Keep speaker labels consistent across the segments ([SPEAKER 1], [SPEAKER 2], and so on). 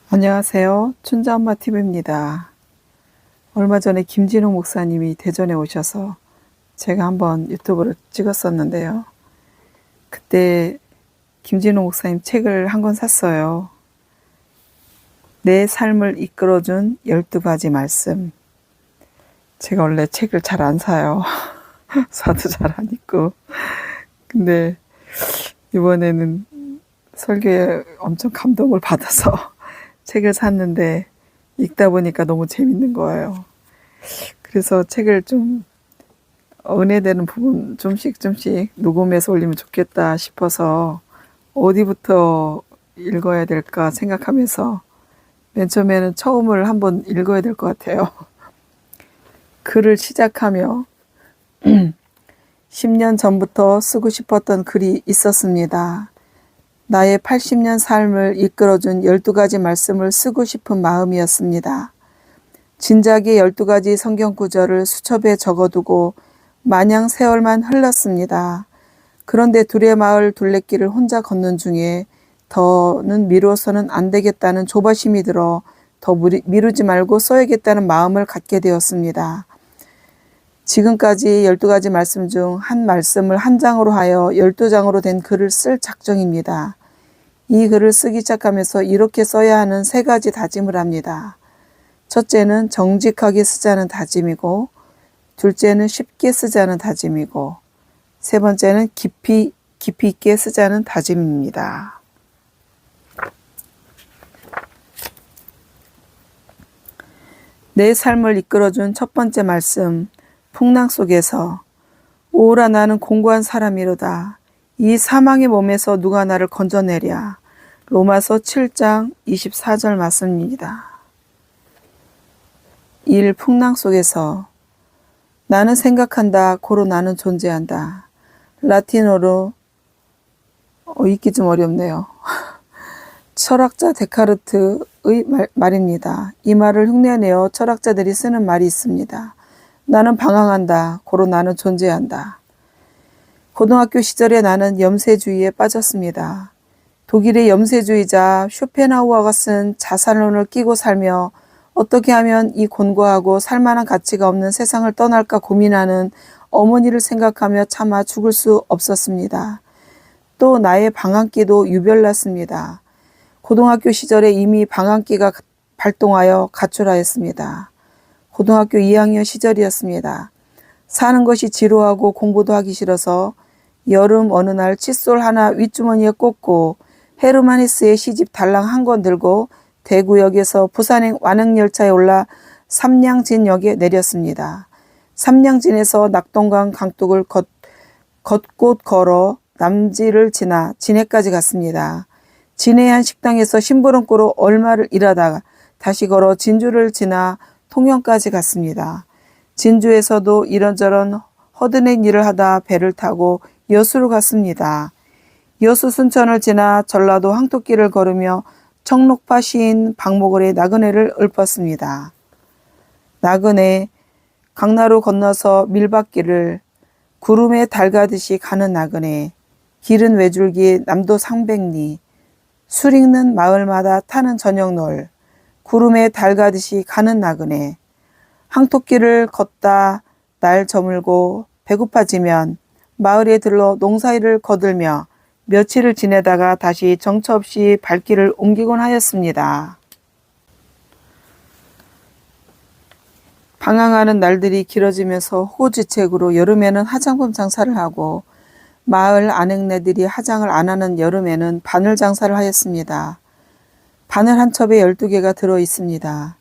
[SPEAKER 1] 안녕하세요. 춘자엄마 TV입니다. 얼마 전에 김진욱 목사님이 대전에 오셔서 제가 한번 유튜브를 찍었었는데요. 그때 김진욱 목사님 책을 한 권 샀어요. 내 삶을 이끌어준 12가지 말씀. 제가 원래 책을 잘 안 사요. 사도 잘 안 읽고. 근데 이번에는 설교에 엄청 감동을 받아서 책을 샀는데 읽다 보니까 너무 재밌는 거예요. 그래서 책을 좀 은혜되는 부분 좀씩 녹음해서 올리면 좋겠다 싶어서 어디부터 읽어야 될까 생각하면서 맨 처음에는 처음을 한번 읽어야 될 것 같아요. 글을 시작하며 10년 전부터 쓰고 싶었던 글이 있었습니다. 나의 80년 삶을 이끌어준 12가지 말씀을 쓰고 싶은 마음이었습니다. 진작에 12가지 성경 구절을 수첩에 적어두고 마냥 세월만 흘렀습니다. 그런데 두레마을 둘레길을 혼자 걷는 중에 더는 미뤄서는 안 되겠다는 조바심이 들어 더 미루지 말고 써야겠다는 마음을 갖게 되었습니다. 지금까지 12가지 말씀 중 한 말씀을 한 장으로 하여 12장으로 된 글을 쓸 작정입니다. 이 글을 쓰기 시작하면서 이렇게 써야 하는 3가지 다짐을 합니다. 첫째는 정직하게 쓰자는 다짐이고, 둘째는 쉽게 쓰자는 다짐이고, 세 번째는 깊이 있게 쓰자는 다짐입니다. 내 삶을 이끌어준 첫 번째 말씀, 풍랑 속에서 오라 나는 공고한 사람이로다. 이 사망의 몸에서 누가 나를 건져내랴. 로마서 7장 24절 말씀입니다. 1. 풍랑 속에서 나는 생각한다. 고로 나는 존재한다. 라틴어로 읽기 좀 어렵네요. 철학자 데카르트의 말입니다. 이 말을 흉내내어 철학자들이 쓰는 말이 있습니다. 나는 방황한다. 고로 나는 존재한다. 고등학교 시절에 나는 염세주의에 빠졌습니다. 독일의 염세주의자 쇼펜하우어가 쓴 자살론을 끼고 살며 어떻게 하면 이 곤고하고 살만한 가치가 없는 세상을 떠날까 고민하는 어머니를 생각하며 차마 죽을 수 없었습니다. 또 나의 방황기도 유별났습니다. 고등학교 시절에 이미 방황기가 발동하여 가출하였습니다. 고등학교 2학년 시절이었습니다. 사는 것이 지루하고 공부도 하기 싫어서 여름 어느 날 칫솔 하나 윗주머니에 꽂고 헤르만 헤스의 시집 달랑 한 권 들고 대구역에서 부산행 완행열차에 올라 삼량진역에 내렸습니다. 삼량진에서 낙동강 강둑을 걷곳 걸어 남지를 지나 진해까지 갔습니다. 진해의 한 식당에서 심부름꾼으로 얼마를 일하다가 다시 걸어 진주를 지나 통영까지 갔습니다. 진주에서도 이런저런 허드렛 일을 하다 배를 타고 여수로 갔습니다. 여수 순천을 지나 전라도 황토길을 걸으며 청록파 시인 박목월의 나그네를 읊었습니다. 나그네, 강나루 건너서 밀밭길을 구름에 달 가듯이 가는 나그네, 길은 외줄기 남도 상백리, 술 읽는 마을마다 타는 저녁놀, 구름에 달 가듯이 가는 나그네, 황토길을 걷다 날 저물고 배고파지면 마을에 들러 농사일을 거들며 며칠을 지내다가 다시 정처 없이 발길을 옮기곤 하였습니다. 방황하는 날들이 길어지면서 호지책으로 여름에는 화장품 장사를 하고 마을 안행네들이 화장을 안 하는 여름에는 바늘 장사를 하였습니다. 바늘 한 첩에 12개가 들어 있습니다.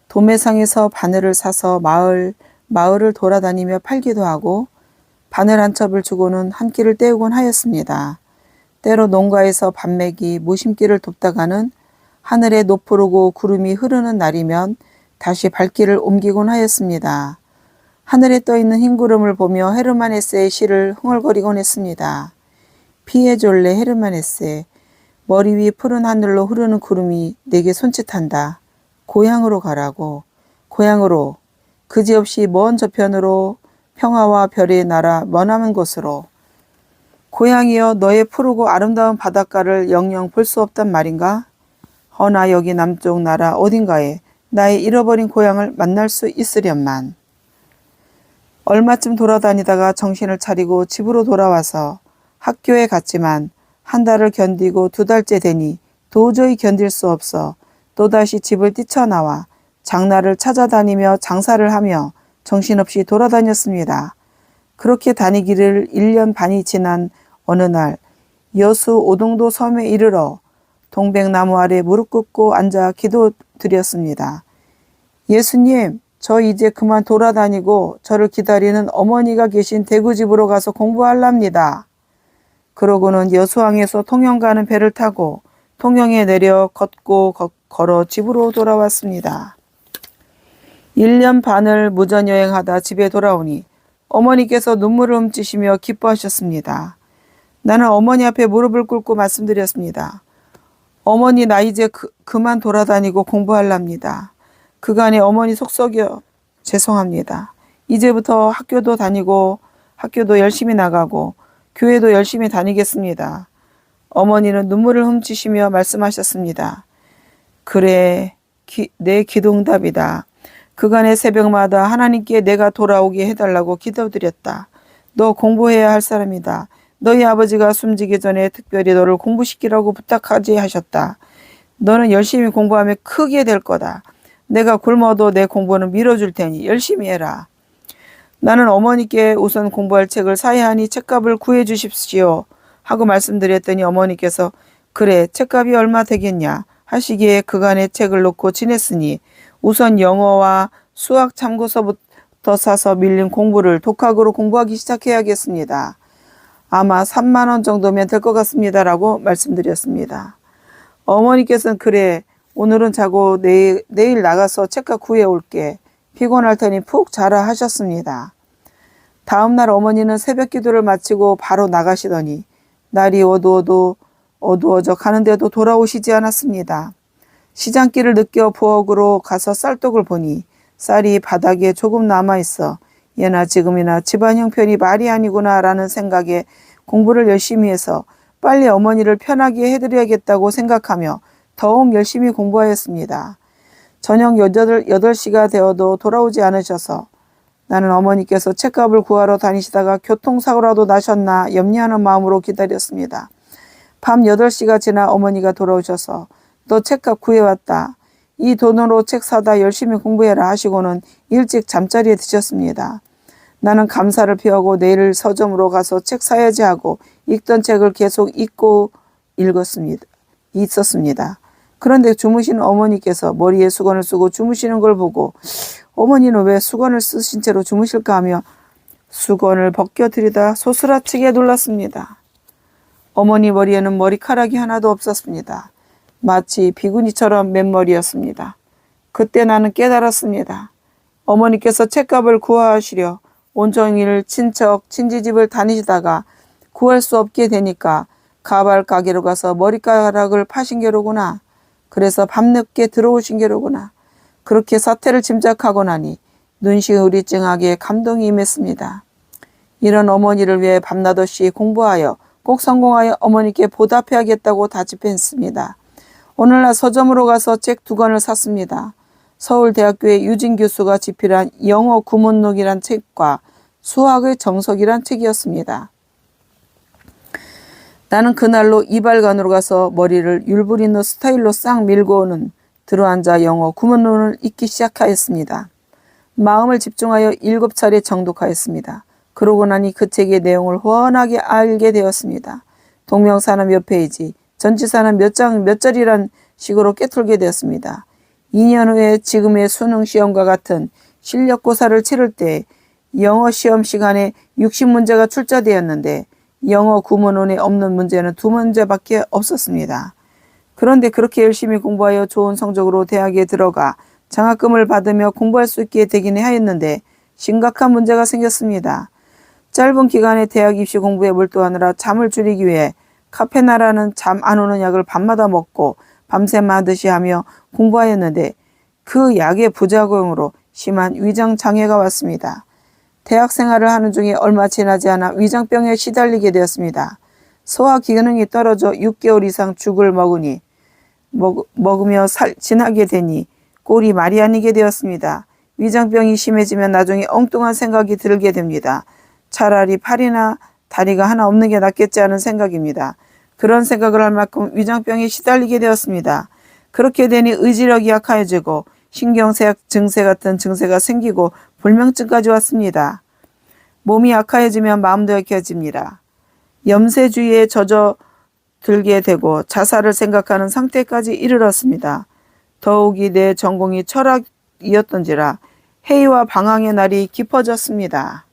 [SPEAKER 1] 도매상에서 바늘을 사서 마을을 돌아다니며 팔기도 하고 바늘 한 첩을 주고는 한 끼를 때우곤 하였습니다. 때로 농가에서 밤매기 모심기를 돕다가는 하늘에 노푸르고 구름이 흐르는 날이면 다시 발길을 옮기곤 하였습니다. 하늘에 떠있는 흰 구름을 보며 헤르만 헤세의 시를 흥얼거리곤 했습니다. 피에졸레 헤르만 헤세, 머리 위 푸른 하늘로 흐르는 구름이 내게 손짓한다. 고향으로 가라고. 고향으로. 그지없이 먼 저편으로 평화와 별의 나라 머나먼 곳으로. 고향이여 너의 푸르고 아름다운 바닷가를 영영 볼 수 없단 말인가? 허나 여기 남쪽 나라 어딘가에 나의 잃어버린 고향을 만날 수 있으련만. 얼마쯤 돌아다니다가 정신을 차리고 집으로 돌아와서 학교에 갔지만 한 달을 견디고 2달째 되니 도저히 견딜 수 없어 또다시 집을 뛰쳐나와 장날을 찾아다니며 장사를 하며 정신없이 돌아다녔습니다. 그렇게 다니기를 1년 반이 지난 어느 날 여수 오동도 섬에 이르러 동백나무 아래 무릎 꿇고 앉아 기도드렸습니다. 예수님, 저 이제 그만 돌아다니고 저를 기다리는 어머니가 계신 대구집으로 가서 공부하랍니다. 그러고는 여수항에서 통영 가는 배를 타고 통영에 내려 걷고 걸어 집으로 돌아왔습니다. 1년 반을 무전여행하다 집에 돌아오니 어머니께서 눈물을 훔치시며 기뻐하셨습니다. 나는 어머니 앞에 무릎을 꿇고 말씀드렸습니다. 어머니, 나 이제 그만 돌아다니고 공부하랍니다. 그간에 어머니 속 썩여 죄송합니다. 이제부터 학교도 다니고 학교도 열심히 나가고 교회도 열심히 다니겠습니다. 어머니는 눈물을 훔치시며 말씀하셨습니다. 그래, 내 기도응답이다. 그간의 새벽마다 하나님께 내가 돌아오게 해달라고 기도드렸다. 너 공부해야 할 사람이다. 너희 아버지가 숨지기 전에 특별히 너를 공부시키라고 부탁하지 하셨다. 너는 열심히 공부하면 크게 될 거다. 내가 굶어도 내 공부는 밀어줄 테니 열심히 해라. 나는 어머니께 우선 공부할 책을 사야 하니 책값을 구해 주십시오 하고 말씀드렸더니 어머니께서 그래, 책값이 얼마 되겠냐 하시기에 그간의 책을 놓고 지냈으니 우선 영어와 수학 참고서부터 사서 밀린 공부를 독학으로 공부하기 시작해야겠습니다. 아마 3만 원 정도면 될 것 같습니다 라고 말씀드렸습니다. 어머니께서는 그래, 오늘은 자고 내일 나가서 책값 구해 올게. 피곤할 테니 푹 자라 하셨습니다. 다음날 어머니는 새벽 기도를 마치고 바로 나가시더니 날이 어두워져 가는데도 돌아오시지 않았습니다. 시장길을 느껴 부엌으로 가서 쌀떡을 보니 쌀이 바닥에 조금 남아있어 예나 지금이나 집안 형편이 말이 아니구나 라는 생각에 공부를 열심히 해서 빨리 어머니를 편하게 해드려야겠다고 생각하며 더욱 열심히 공부하였습니다. 저녁 8시가 되어도 돌아오지 않으셔서 나는 어머니께서 책값을 구하러 다니시다가 교통사고라도 나셨나 염려하는 마음으로 기다렸습니다. 밤 8시가 지나 어머니가 돌아오셔서 너 책값 구해왔다. 이 돈으로 책 사다 열심히 공부해라 하시고는 일찍 잠자리에 드셨습니다. 나는 감사를 표하고 내일 서점으로 가서 책 사야지 하고 읽던 책을 계속 있었습니다. 그런데 주무신 어머니께서 머리에 수건을 쓰고 주무시는 걸 보고 어머니는 왜 수건을 쓰신 채로 주무실까 하며 수건을 벗겨드리다 소스라치게 놀랐습니다. 어머니 머리에는 머리카락이 하나도 없었습니다. 마치 비구니처럼 맨머리였습니다. 그때 나는 깨달았습니다. 어머니께서 책값을 구하시려 온종일 친척, 친지집을 다니시다가 구할 수 없게 되니까 가발 가게로 가서 머리카락을 파신 게로구나. 그래서 밤늦게 들어오신 게로구나. 그렇게 사태를 짐작하고 나니 눈시울이 찡하게 감동이 임했습니다. 이런 어머니를 위해 밤낮 없이 공부하여 꼭 성공하여 어머니께 보답해야겠다고 다짐했습니다. 오늘날 서점으로 가서 책 2권을 샀습니다. 서울대학교의 유진 교수가 집필한 영어 구문록이란 책과 수학의 정석이란 책이었습니다. 나는 그날로 이발관으로 가서 머리를 율브리너 스타일로 싹 밀고는 들어앉아 영어 구문론을 읽기 시작하였습니다. 마음을 집중하여 7차례 정독하였습니다. 그러고 나니 그 책의 내용을 훤하게 알게 되었습니다. 동명사는 몇 페이지, 전치사는 몇 장 몇 절이란 식으로 꿰뚫게 되었습니다. 2년 후에 지금의 수능시험과 같은 실력고사를 치를 때 영어 시험 시간에 60문제가 출제되었는데 영어 구문론에 없는 문제는 2문제밖에 없었습니다. 그런데 그렇게 열심히 공부하여 좋은 성적으로 대학에 들어가 장학금을 받으며 공부할 수 있게 되긴 하였는데 심각한 문제가 생겼습니다. 짧은 기간에 대학 입시 공부에 몰두하느라 잠을 줄이기 위해 카페나라는 잠 안 오는 약을 밤마다 먹고 밤샘 하듯이 하며 공부하였는데 그 약의 부작용으로 심한 위장장애가 왔습니다. 대학 생활을 하는 중에 얼마 지나지 않아 위장병에 시달리게 되었습니다. 소화 기능이 떨어져 6개월 이상 죽을 먹으니 먹으며 지나게 되니 꼴이 말이 아니게 되었습니다. 위장병이 심해지면 나중에 엉뚱한 생각이 들게 됩니다. 차라리 팔이나 다리가 하나 없는 게 낫겠지 하는 생각입니다. 그런 생각을 할 만큼 위장병에 시달리게 되었습니다. 그렇게 되니 의지력이 약해지고 신경쇠약 증세 같은 증세가 생기고 불면증까지 왔습니다. 몸이 약해지면 마음도 약해집니다. 염세주의에 젖어들게 되고 자살을 생각하는 상태까지 이르렀습니다. 더욱이 내 전공이 철학이었던지라 회의와 방황의 날이 깊어졌습니다.